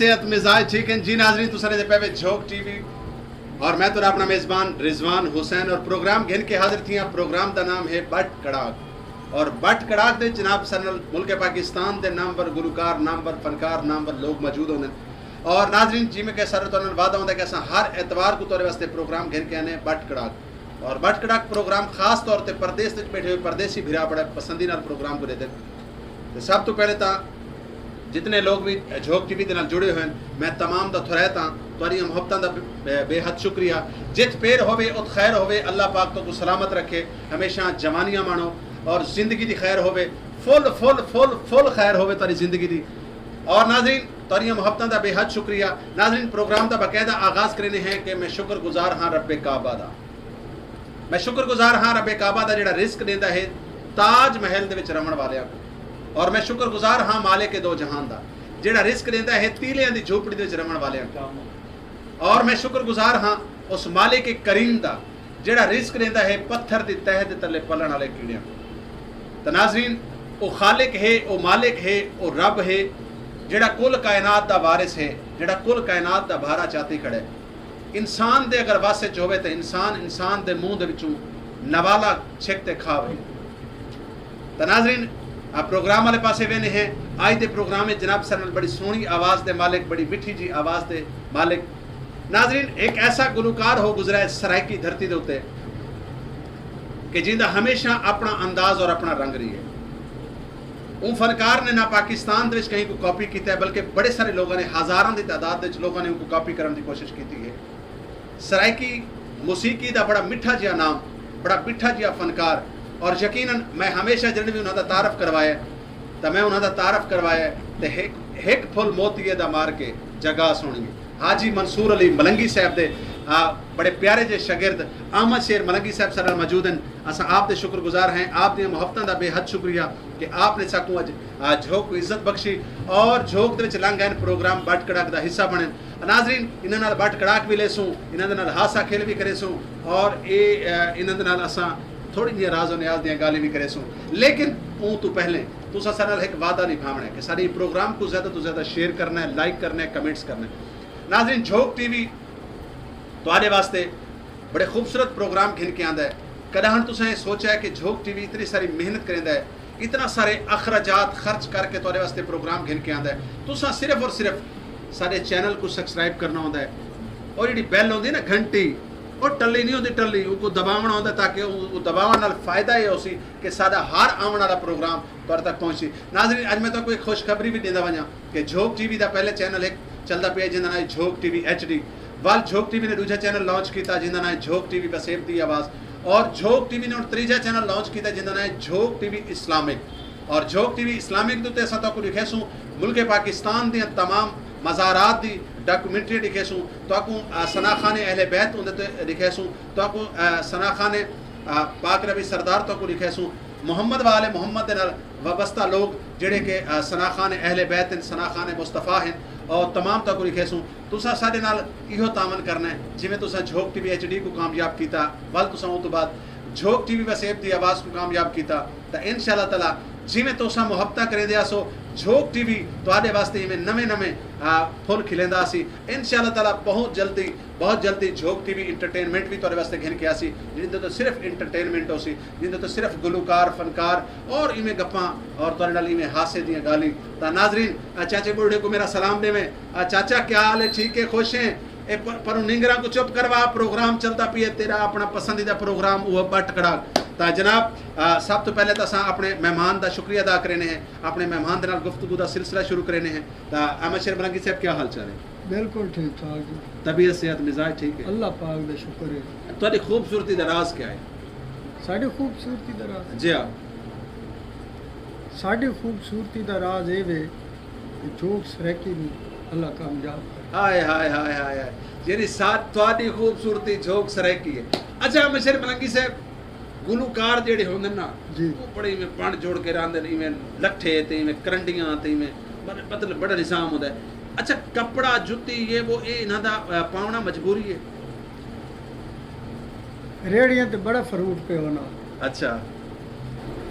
सेहत मिजाज ठीक है जी नाजरीन तुसारे दे पे झोंक टीवी और मैं तो अपना मेज़बान रिजवान हुसैन और प्रोग्राम घिन के हाजिर थी। प्रोग्राम का नाम है बट कड़ाक और बट कड़ाक दे जनाब सनल मुल्क पाकिस्तान के नामवर गुलकार नामवर फनकार नामवर लोग मौजूद होंगे। और नाजरीन जिमें कि सर तो वादा होता है कि अस हर एतवार को तोरे वास्ते प्रोग्राम घिन के आने बट कड़ाक और बट कड़ाक प्रोग्राम खास तौर पर परदेश बैठे हुए परदेसी भिरा बड़ा पसंदी नाल प्रोग्राम को देते। तो सब तो पहले तो जितने लोग भी झोंक टीवी के नाल जुड़े हुए हैं मैं तमाम का थुरैत हाँ तुहारी मुहब्बतां दा बेहद शुक्रिया। जित पेर होवे उत खैर होवे अल्लाह पाक तो सलामत रखे हमेशा जवानियां मानो और जिंदगी की खैर होवे फुल फुल फुल फुल खैर होवे तारी जिंदगी की। और नाजरीन तुहारी मुहब्बतां दा बेहद शुक्रिया। नाजरीन प्रोग्राम का बाकायदा आगाज़ करने हैं कि मैं शुक्रगुजार हाँ रब्बे काबा दा। मैं शुक्रगुजार हाँ रब्बे काबा दा जिहड़ा रिस्क देंदा है ताज महल दे विच रमण वालियां को। और मैं शुक्रगुजार हाँ माले के दो जहान का जिहड़ा रिस्क देंदा है तीलियां दी झोपड़ी दे विच रमण वालियां को। और मैं शुक्रगुजार हाँ उस माले के करीम का जिहड़ा रिस्क देंदा है पत्थर की तह दे तले पलन वाले कीड़ियां को। तो नाजरीन वो खालिक है वो मालिक है वो रब है जिहड़ा कुल कायनात का वारिस है जिहड़ा कुल कायनात का भारा चाती खड़ा है। इंसान दे अगर वासे च होवे तो इंसान दे मुंह दे विचों नवाला छिकते खावे। तो नाजरीन आप प्रोग्राम वाले पासे वेने हैं आज के प्रोग्राम में जनाब सर बड़ी सोहनी आवाज़ दे मालिक बड़ी मिठी जी आवाज़ दे मालिक नाजरीन एक ऐसा गुलकार हो गुजरा है सरायकी धरती के उत्ते कि जिंदा हमेशा अपना अंदाज और अपना रंग रही है। उन फनकार ने ना पाकिस्तान दे कहीं को कॉपी किया है बल्कि बड़े सारे लोगों ने हज़ारों की तादाद में लोगों ने उनको कॉपी करने की कोशिश की है। सरायकी मौसीकी का बड़ा मिठा जिहा नाम बड़ा मिठा जिहा फनकार और यकीनन मैं हमेशा जिन्हें भी उन्होंने तारफ करवाया तो मैं उन्होंने तारफ करवाया तो एक फुल मोतिये दा मार के जगह सोनी हाजी मंसूर अली मलंगी साहब दे बड़े प्यारे जे शागिर्द अहमद शेर मलंगी साहब सर मौजूद हैं। अस आप दे शुक्रगुजार हैं आप दी मुहब्बतां दा बेहद शुक्रिया कि आपने साकू अज झोंक को इज्जत बख्शी और झोंक दे विच लंघ गए प्रोग्राम बट कड़ाक दा हिस्सा बने। नाजरीन इन्हां नाल बट कड़ाक भी लेसूं इन्हां दे नाल हासा खेल भी करेसूं और इन्हां दे नाल असां थोड़ी जी राजो न्याज दियाँ गाली भी करे सूँ। लेकिन ऊँ तो पहले तुसा सारे नाल एक वादा निभावना है कि सारी प्रोग्राम को ज़्यादा तो ज़्यादा शेयर करना है लाइक करना है कमेंट्स करना है। नाज़रीन झोंक टीवी तुहाडे वास्ते बड़े खूबसूरत प्रोग्राम घिन के आंदा है। कदां तुसें सोचा है कि झोंक टीवी इतनी सारी मेहनत करेंदा है इतना सारे अखराजात खर्च करके तुहाडे वास्ते प्रोग्राम घिन के आंदा है। तुसा सिर्फ और सिर्फ सारे चैनल को सब्सक्राइब करना होंदा है और जी बैल होंदी ना घंटी और टल्ली नहीं होती टल्ली उनको दबावना होता ताकि दबावन नाल फायदा ये होसी कि साडा हर आने वाला प्रोग्राम तुहाडे तक पहुंची। नाज़रीन अज मैं तो कोई खुशखबरी भी देंदा वञा कि झोंक टीवी का पहले चैनल एक चलता पिया जिंदा नाम झोंक टीवी HD वाल झोंक टीवी ने दूजा चैनल लॉन्च किया जिंदा नाम झोंक टीवी बसेब दी आवाज़ और झोंक टीवी ने तीजा चैनल लॉन्च किया जिंदा नाम झोंक टीवी इस्लामिक और झोंक टीवी इस्लामिक के असां तक लिखेसूँ मुल्क पाकिस्तान दी तमाम मज़ारात दी डॉक्यूमेंट्री लिखेसूँ तो सनाखाने अहले बैत उनते लिखेसूँ तो सनाखाने पाक रबी सरदार तो लिखेसूँ मोहम्मद वाले मोहम्मद नाल वाबस्ता लोग जेड़े के सनाखाने अहले बैत सनाखाने मुस्तफ़ा हैं और तमाम तक लिखेसूँ तुसा साडे नाल इहो तामन करना है जिमें तुसा झोंक टीवी HD को कामयाब किया वल तुसा उस तो बाद झोंक टीवी वसेब दी आवाज़ को कामयाब किया तो इंशाअल्लाह ताला जिमें तुसा मुहब्बत करे दिया सो झोंक टीवी तुहाडे वास्ते में नवे नवे फुल खिलेंदा सी इंशाअल्लाह ताला बहुत जल्दी झोंक टीवी इंटरटेनमेंट भी तुहाडे वास्ते घिन के आसी जिंदे तो सिर्फ इंटरटेनमेंट होसी जिंदे तो सिर्फ गुलकार फनकार और इवें गप्पां और तुहाडे नाल इवें हासे दी गाली। तो नाजरीन चाचे बूढ़े को मेरा सलाम देवें चाचा क्या हाल है ठीक है खुश हैं पर निंगरा को चुप करवा प्रोग्राम चलता पिए तेरा अपना पसंदीदा प्रोग्राम वो बट कड़ाक। तो जनाब सब तो पहले तो अस अपने मेहमान का शुक्रिया अदा करने हैं अपने मेहमान के नाल गुफ्तगू का सिलसिला शुरू करने हैं। तो अहमद शेर मलंगी साहब क्या हाल चाल है? बिल्कुल ठीक ठाक तबीयत सेहत मिजाज ठीक है अल्लाह पाक दा शुक्र है। तुहाडी खूबसूरती दा राज क्या है? साडी खूबसूरती दा राज जी हाँ साडी खूबसूरती दा राज ये वे झोंक सरायकी अल्लाह कामयाब करे। हाय हाय हाय हाय हाय यानी साथ तुहाडी खूबसूरती झोंक सरायकी है। अच्छा अहमद शेर मलंगी साहब गुलकार जेड़े होंदे ना जी वो बड़े में पण जोड़ के रहंदे इवें लट्ठे ते इवें करंडियां ते इवें मतलब बड़ा निज़ाम होंदा है। अच्छा कपड़ा जुत्ती ये वो इन्हां दा पावना मजबूरी है? रेड़ियां ते बड़ा फरूट पे होना। अच्छा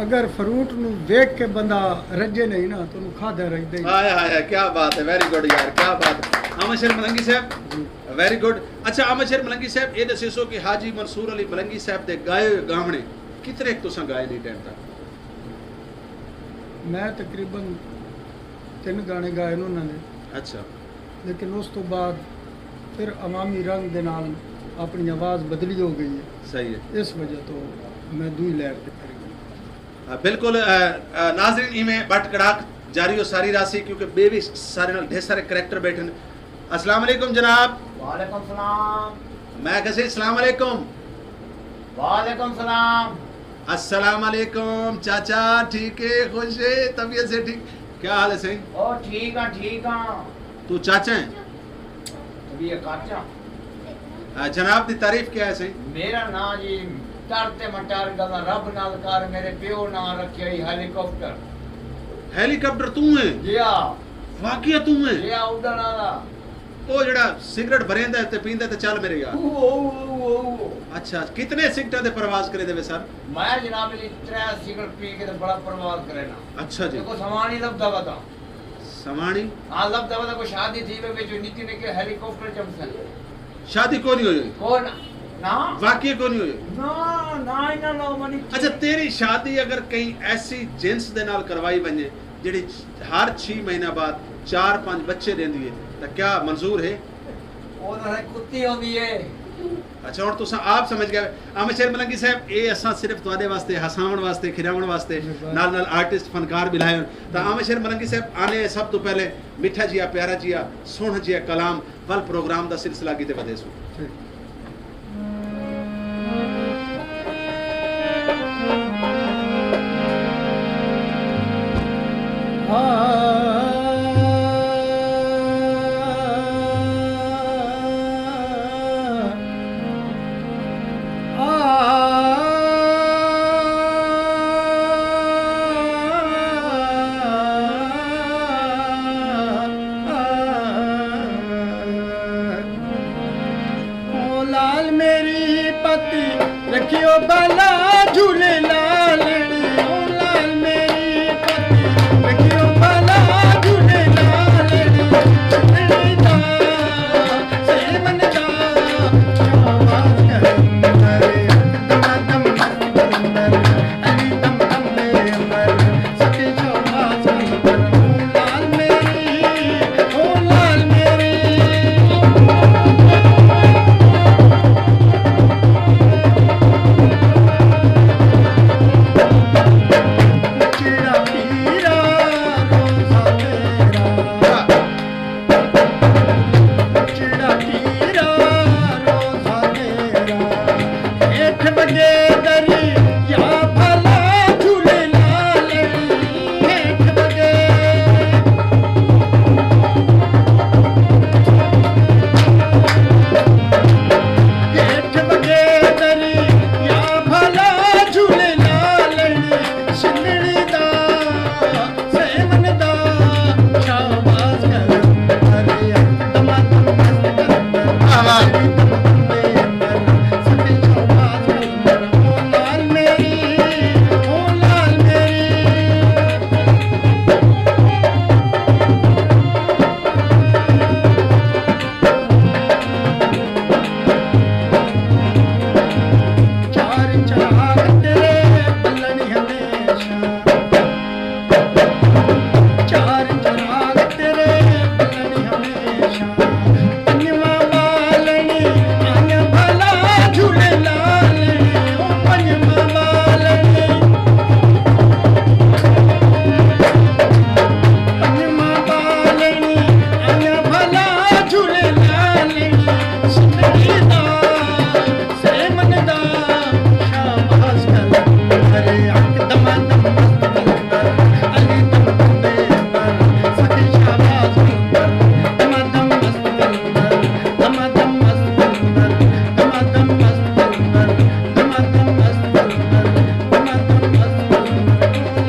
अगर फ्रूट ਨੂੰ ਵੇਖ ਕੇ ਬੰਦਾ ਰੱਜੇ ਨਹੀਂ ਨਾ तो ਉਹਨੂੰ ਖਾਦਾ ਰਹਿੰਦਾ ਹੀ हाय हाय हाय, क्या बात है, वेरी गुड यार, क्या बात है। अहमद शेर मलंगी साहब, वेरी गुड। अच्छा अहमद शेर मलंगी साहब, ये दसो कि हाजी मंसूर अली मलंगी साहब दे गाए गावणे कितने तुसां गाए नहीं टाइम तक? मैं तकरीबन 3 गाने गाए ने ਉਹਨਾਂ ਨੇ अच्छा, लेकिन उस तो बाद फिर अवामी रंग ਦੇ ਨਾਲ अपनी आवाज़ बदली हो गई है, सही है। इस वजह तो मैं दूई लहर पे कर गया। बिल्कुल नाज़रीन, इमें बट कड़ाक जारी हो सारी राशि, क्योंकि बेबी सारे नाल ढेर सारे करैक्टर बैठे हैं। अस्सलाम वालेकुम जनाब। वालेकुम सलाम। मैं कैसे? अस्सलाम वालेकुम। वालेकुम सलाम। अस्सलाम वालेकुम चाचा, ठीक है, खुश है, तबीयत से ठीक? क्या हाल है सही? ओ ठीक है ठीक है। तू चाचा है? तभी ये काचा। जनाब की तारीफ क्या है सही? मेरा नाम जी तरते मटार गला रब नाल कर मेरे प्यो ना रखे हेलीकॉप्टर। हेलीकॉप्टर तू है? जी हां। वाकई तू है? जी हां, उड़न वाला। ओ जड़ा सिगरेट भरेंदा ते पींदा ते चल मेरे यार। ओ अच्छा, कितने सिगरेट दे प्रवास करे देवे सर? मैं जनाब जी 3 सिगरेट पी के तो बड़ा प्रवास करे ना। अच्छा जी। देखो सामान ही लबदा बता। समानी? हां लबदा बता, कोई शादी थी वे जो निकी निके हेलीकॉप्टर चमसे। शादी को नहीं हुई? कौन ना? वाकई को नहीं हुई? ना ना इना लो मनी। अच्छा, तेरी शादी अगर कहीं ऐसी जिन्स दे नाल करवाई बने जिहड़ी हर 6 महीना बाद 4-5 बच्चे देंदी है तो क्या मंजूर है? ओ ना कुत्ती होंदी है। अच्छा, और तुसा आप समझ गए। अहमद शेर मलंगी साहब, ये असा सिर्फ तुहाडे वास्ते हसावण वास्ते खिरावण वास्ते नाल नाल आर्टिस्ट फनकार भी लाए तो अहमद शेर मलंगी साहब आने सब तो पहले मिठा जिया प्यारा जिया सोहना जिया कलाम वल प्रोग्राम दा सिलसिला किते वधेसू। ठीक। लाल मेरी पति रखियो बाला झूले लाल, ओ लाल मेरी पति रखियो बाला झूले लाल, चंदनी दा सेवन दा आवाज कर दम दम अंदर अली दम दम मेरे अंदर सती जो आवाज कर ओ लाल मेरी चिड़ा पीरा रोज़ा तेरा, चिड़ा पीरा रोज़ा तेरा, 8 बजे दरी या भला झूले लाल, 8 बजे 8 बजे दरी या भला झूले लाल, सिंदड़ी दा सेवन दा शाबाश कर अरे दम दम मस्त कर अली दम दम दे अंदर सती शाबाश कर ओ लाल मेरी चार चराग तेरे बल्लनी हमेशा, चार चराग तेरे बल्लनी हमेशा, पंजवा बालनी आया भला झूले लाल, ओ पंजवा बालनी, पंजवा बालनी आया भला झूले लाल, सिंदड़ी दा सेवन दा शाबाश कर अरे दम दम मस्त कर अली दम दम दे अंदर सती शाबाश कर दम दम मस्त कर दम दम मस्त कर दम दम मस्त कर दम दम मस्त कर दम दम मस्त कर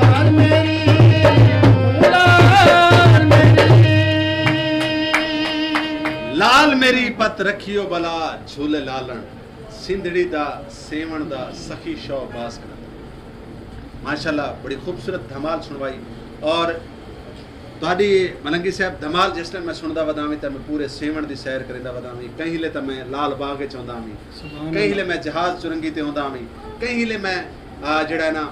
लाल मेरी लाल मेरी पत रखियो भला झूले लालन, सिंधड़ी दा सेवण दा सखी शौबास कर। माशाल्लाह बड़ी खूबसूरत धमाल सुनवाई। और ਤੁਹਾਡੀ ਮਲੰਗੀ ਸਾਹਿਬ ਧਮਾਲ ਜਿਸ ਟਾਈਮ ਮੈਂ ਸੁਣਦਾ ਵਦਾਂ ਤਾਂ ਮੈਂ ਪੂਰੇ ਸੇਵਣ ਦੀ ਸੈਰ ਕਰਿੰਦਾ ਵਦਾਂ ਕਹੀਂ ਲੇ ਤਾਂ ਮੈਂ ਲਾਲ ਬਾਗ ਵਿੱਚ ਆਉਂਦਾ ਵੀ ਕਹੀਂ ਲੇ ਮੈਂ ਜਹਾਜ਼ ਚੁਰੰਗੀ ਤੇ ਆਉਂਦਾ ਵੀ ਕਹੀਂ ਲੇ ਮੈਂ ਜਿਹੜਾ ਨਾ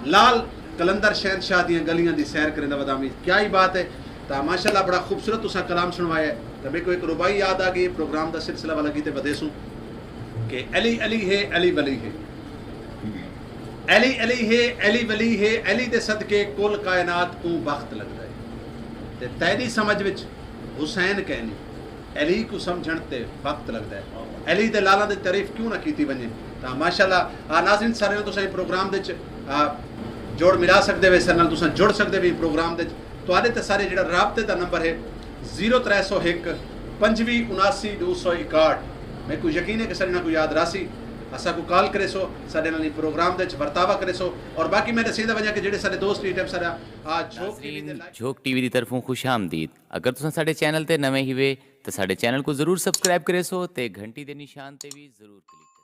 ਲਾਲ कलंदर शहनशाह ਦੀਆਂ ਗਲੀਆਂ ਦੀ ਸੈਰ ਕਰਿੰਦਾ ਵਦਾਂ ਵੀ ਕੀ ਹੀ ਬਾਤ ਹੈ। ਤਾਂ ਮਾਸ਼ਾਅੱਲਾ ਬੜਾ ਖੂਬਸੂਰਤ ਤੁਸੀਂ ਕਲਾਮ ਸੁਣਵਾਇਆ। ਤਾਂ ਮੇਰੇ ਕੋ ਇੱਕ ਰੁਬਾਈ याद आ गई प्रोग्राम ਦਾ सिलसिला वाला गीते बदे सूं कि अली अली है अली वली है, अली अली है अली वली है, अली दे सदके कुल कायनात तू बख्त लगदा है। ते तेरी समझ विच हुसैन कहनी अली को समझण ते वक्त लगदा है। अली दे लाला दी तारीफ क्यों ना कीती वने। तां माशाअल्लाह नाज़रीन सारे तुसां प्रोग्राम दे जोड़ मिला सकते वे सर तुसां जुड़ सकते भी प्रोग्राम दे तुहाडे ते सारे जिहड़ा राबते दा नंबर है 0301 25 79 261। मैं को यकीन है कि सारे ना को याद रासी असा को कॉल करे सो साडे नाल प्रोग्राम दे बर्तावा करे सो। और बाकी मैं दसींदा वजां कि जिहड़े साडे दोस्त ईटम सारा झोक टीवी दी तरफों खुश आमदीद। अगर तुसां साडे चैनल ते नवे ही वे तो साडे चैनल को जरूर सब्सक्राइब करे सो ते घंटी दे निशान ते भी जरूर क्लिक